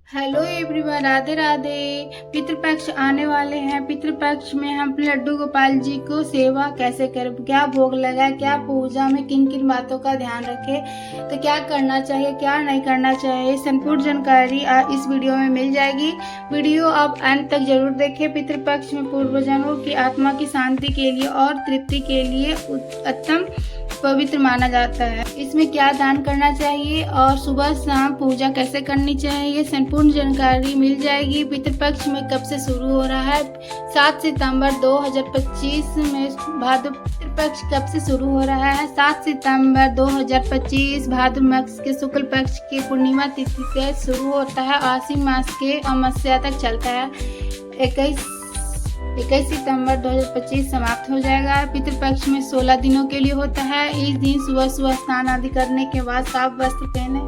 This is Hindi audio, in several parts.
Hello everyone, Radhe Radhe. पितृपक्ष आने वाले हैं। पितृपक्ष में हम अपने लड्डू गोपाल जी को सेवा कैसे करें, क्या भोग लगाए, क्या पूजा में किन किन बातों का ध्यान रखें, तो क्या करना चाहिए क्या नहीं करना चाहिए, संपूर्ण जानकारी इस वीडियो में मिल जाएगी। वीडियो आप अंत तक जरूर देखें। पितृपक्ष में पूर्वजों की आत्मा की शांति के लिए और तृप्ति के लिए उत्तम पवित्र माना जाता है। इसमें क्या दान करना चाहिए और सुबह शाम पूजा कैसे करनी चाहिए, संपूर्ण जानकारी मिल जाएगी। पितृपक्ष में कब से शुरू हो रहा है? 7 सितंबर 2025 में भाद्र पितृपक्ष कब से शुरू हो रहा है? 7 सितंबर 2025 भाद्र मास के शुक्ल पक्ष की पूर्णिमा तिथि से शुरू होता है, आश्विन मास के अमावस्या तक चलता है। 21 सितंबर 2025 समाप्त हो जाएगा। पितृपक्ष में 16 दिनों के लिए होता है। इस दिन सुबह सुबह स्नान आदि करने के बाद साफ वस्त्र पहने,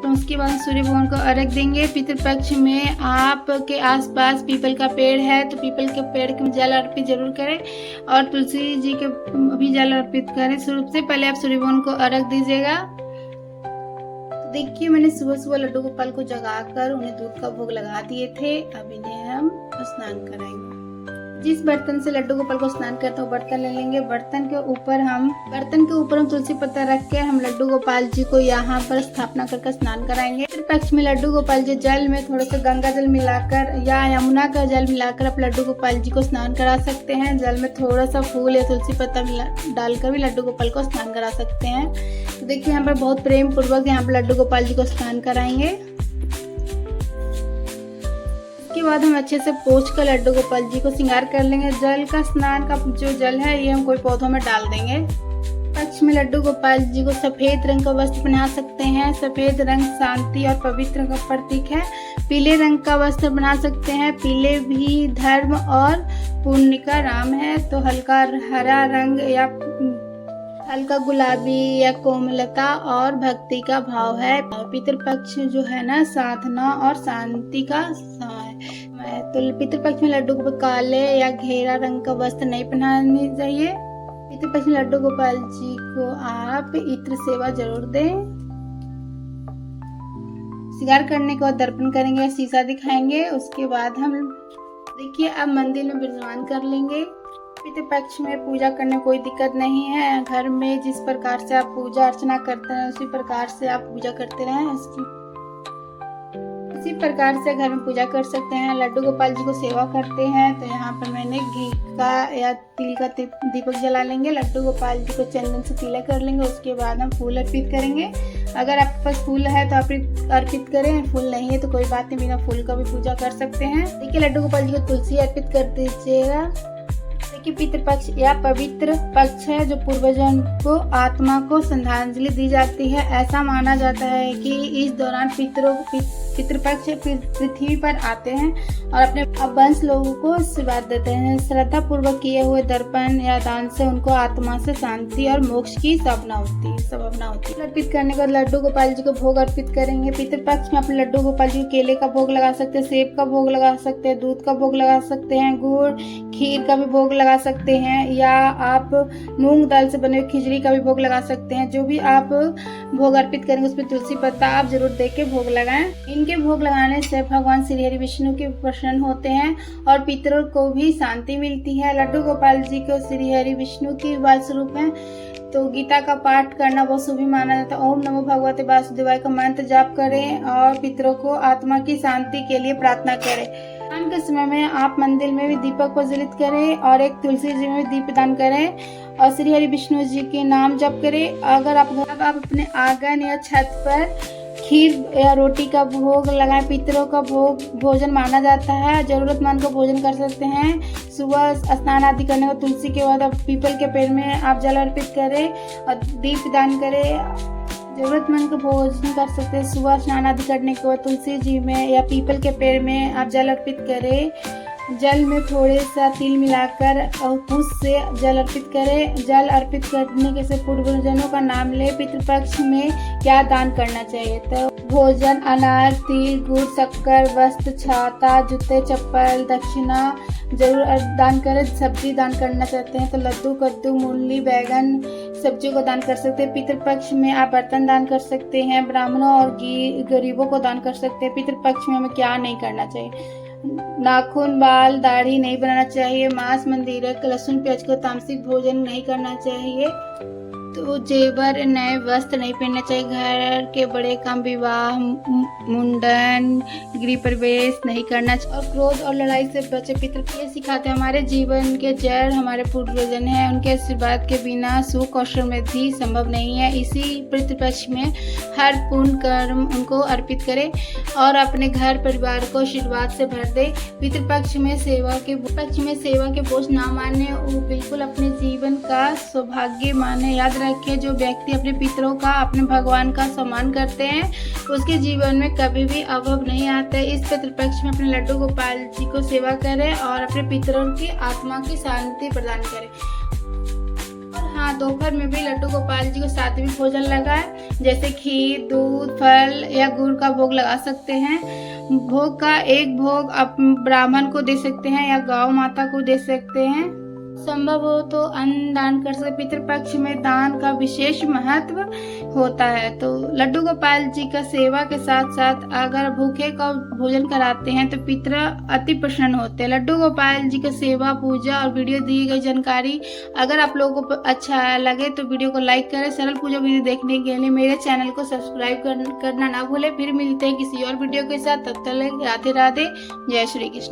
उसके बाद सूर्य भगवान को अर्घ्य देंगे। पितृपक्ष में आपके आसपास पीपल का पेड़ है तो पीपल के पेड़ के जल अर्पित जरूर करें और तुलसी जी के भी जल अर्पित करें। सबसे पहले आप सूर्य भगवान को अर्घ्य दीजिएगा। देखिए, मैंने सुबह सुबह लड्डू गोपाल को जगाकर उन्हें दूध का भोग लगा दिए थे। अब इन्हें हम स्नान कराएंगे। जिस बर्तन से लड्डू गोपाल को स्नान करते हैं वो बर्तन ले लेंगे। बर्तन के ऊपर हम तुलसी पत्ता रख के हम लड्डू गोपाल जी को यहाँ पर स्थापना करके स्नान कराएंगे। पितृपक्ष में लड्डू गोपाल जी जल में थोड़ा सा गंगा जल मिलाकर या यमुना का जल मिलाकर आप लड्डू गोपाल जी को स्नान करा सकते हैं। जल में थोड़ा सा फूल या तुलसी पत्ता डालकर भी लड्डू गोपाल को स्नान करा सकते हैं। तो देखिए, यहाँ पर बहुत प्रेम पूर्वक यहाँ पर लड्डू गोपाल जी को स्नान कराएंगे। उसके बाद हम अच्छे से पोंछ कर लड्डू गोपाल जी को श्रृंगार कर लेंगे। जल का स्नान का जो जल है ये हम कोई पौधों में डाल देंगे। पक्ष में लड्डू गोपाल जी को सफेद रंग का वस्त्र पहना सकते हैं। सफेद रंग शांति और पवित्र का प्रतीक है। पीले रंग का वस्त्र बना सकते हैं। पीले भी धर्म और पुण्य का नाम है। तो हल्का हरा रंग या हल्का गुलाबी या कोमलता और भक्ति का भाव है। पितृपक्ष जो है ना, साधना और शांति का है। तो पितृपक्ष में लड्डू को काले या घेरा रंग का वस्त्र नहीं पहनानी चाहिए। पितृपक्ष में लड्डू गोपाल जी को आप इत्र सेवा जरूर दें। श्रृंगार करने के बाद दर्पण करेंगे, शीशा दिखाएंगे। उसके बाद हम देखिए अब मंदिर में विराजमान कर लेंगे। पितृपक्ष में पूजा करने में कोई दिक्कत नहीं है। घर में जिस प्रकार से आप पूजा अर्चना करते हैं उसी प्रकार से आप पूजा करते रहें। इसी प्रकार से घर में पूजा कर सकते हैं। लड्डू गोपाल जी को सेवा करते हैं तो यहाँ पर मैंने घी का या तिल का दीपक जला लेंगे। लड्डू गोपाल जी को चंदन से तिलक कर लेंगे। उसके बाद हम फूल अर्पित करेंगे। अगर आपके पास फूल है तो आप अर्पित करें, फूल नहीं है तो कोई बात नहीं, बिना फूल का भी पूजा कर सकते हैं। देखिए, लड्डू गोपाल जी को तुलसी अर्पित कर दीजिएगा। कि पितृपक्ष या पवित्र पक्ष है जो पूर्वजों को आत्मा को श्रद्धांजलि दी जाती है। ऐसा माना जाता है कि इस दौरान पितृपक्ष पृथ्वी पर आते हैं और अपने वंश लोगों को आशीर्वाद देते हैं। श्रद्धा पूर्वक किए हुए दर्पण या दान से उनको आत्मा से शांति और मोक्ष की संभावना होती है। अर्पित करने के बाद लड्डू गोपाल जी को भोग अर्पित करेंगे। पितृपक्ष में अपने लड्डू गोपाल जी को केले का भोग लगा सकते हैं, सेब का भोग लगा सकते हैं, दूध का भोग लगा सकते हैं, गुड़ खीर का भी भोग लगा सकते हैं, या आप मूंग दाल से बने खिचड़ी का भी भोग लगा सकते हैं। जो भी आप भोग अर्पित करेंगे उसमें तुलसी पत्ता आप जरूर दे के भोग लगाएं। इनके भोग लगाने से भगवान श्री हरि विष्णु के प्रसन्न होते हैं और पितरों को भी शांति मिलती है। लड्डू गोपाल जी को श्री हरि विष्णु की वाल स्वरूप है तो गीता का पाठ करना बहुत शुभ माना जाता है। ओम नमो भगवते वासुदेवाय का मंत्र जाप करें और पितरों को आत्मा की शांति के लिए प्रार्थना करें। दान के समय में आप मंदिर में भी दीपक प्रज्वलित करें और एक तुलसी जी में दीप दान करें और श्री हरि विष्णु जी के नाम जप करें। अगर आप अपने आंगन या छत पर खीर या रोटी का भोग लगाएं। पितरों का भोजन माना जाता है। जरूरतमंद को भोजन कर सकते हैं। सुबह स्नान आदि करने को तुलसी के बाद आप पीपल के पेड़ में आप जल अर्पित करें और दीप दान करें। जरूरतमंद को भोजन कर सकते हैं। सुबह स्नान आदि करने के बाद तुलसी जी में या पीपल के पेड़ में आप जल अर्पित करें। जल में थोड़े सा तिल मिलाकर उससे जल अर्पित करें। जल अर्पित करने के से पूर्वजनों का नाम ले। पितृपक्ष में क्या दान करना चाहिए? तो भोजन, अनार, तिल, गुड़, शक्कर, वस्त्र, छाता, जूते, चप्पल, दक्षिणा, जरूर दान करें। सब्जी दान करना चाहते हैं तो लड्डू, कद्दू, मूली, बैगन सब्जियों को दान कर सकते हैं। पितृपक्ष में आप बर्तन दान कर सकते हैं। ब्राह्मणों और गरीबों को दान कर सकते हैं। पितृपक्ष में हमें क्या नहीं करना चाहिए? नाखून, बाल, दाढ़ी नहीं बनाना चाहिए। मांस, मंदिरक, लहसुन, प्याज को तामसिक भोजन नहीं करना चाहिए। तो जेवर, नए वस्त्र नहीं पहनना चाहिए। घर के बड़े काम, विवाह, मुंडन, गृह प्रवेश नहीं करना चाहिए। और क्रोध और लड़ाई से बचे। पितृ ये सिखाते हैं हमारे जीवन के जड़ हमारे पूर्वजन हैं। उनके आशीर्वाद के बिना सुख और समृद्धि संभव नहीं है। इसी पितृपक्ष में हर पुण्य कर्म उनको अर्पित करें और अपने घर परिवार को आशीर्वाद से भर दे। पितृपक्ष में सेवा के बोझ ना माने, वो बिल्कुल अपने जीवन का सौभाग्य माने। याद रखिए, जो व्यक्ति अपने पितरों का, अपने भगवान का सम्मान करते हैं उसके जीवन में कभी भी अभाव नहीं आता है। इस पितृपक्ष में अपने लड्डू गोपाल जी को सेवा करें और अपने पितरों की आत्मा की शांति प्रदान करें। और हाँ, दोपहर में भी लड्डू गोपाल जी को सात्विक भोजन लगाएं, जैसे खीर, दूध, फल या गुड़ का भोग लगा सकते हैं। भोग का एक भोग आप ब्राह्मण को दे सकते हैं या गौ माता को दे सकते हैं। संभव हो तो अन्न दान कर सकते। पितृपक्ष में दान का विशेष महत्व होता है। तो लड्डू गोपाल जी का सेवा के साथ साथ अगर भूखे का भोजन कराते हैं तो पितर अति प्रसन्न होते हैं। लड्डू गोपाल जी का सेवा, पूजा और वीडियो दी गई जानकारी अगर आप लोगों को अच्छा लगे तो वीडियो को लाइक करें। सरल पूजा वीडियो देखने के लिए मेरे चैनल को सब्सक्राइब करना ना भूलें। फिर मिलते हैं किसी और वीडियो के साथ। तब तक राधे राधे, जय श्री कृष्ण।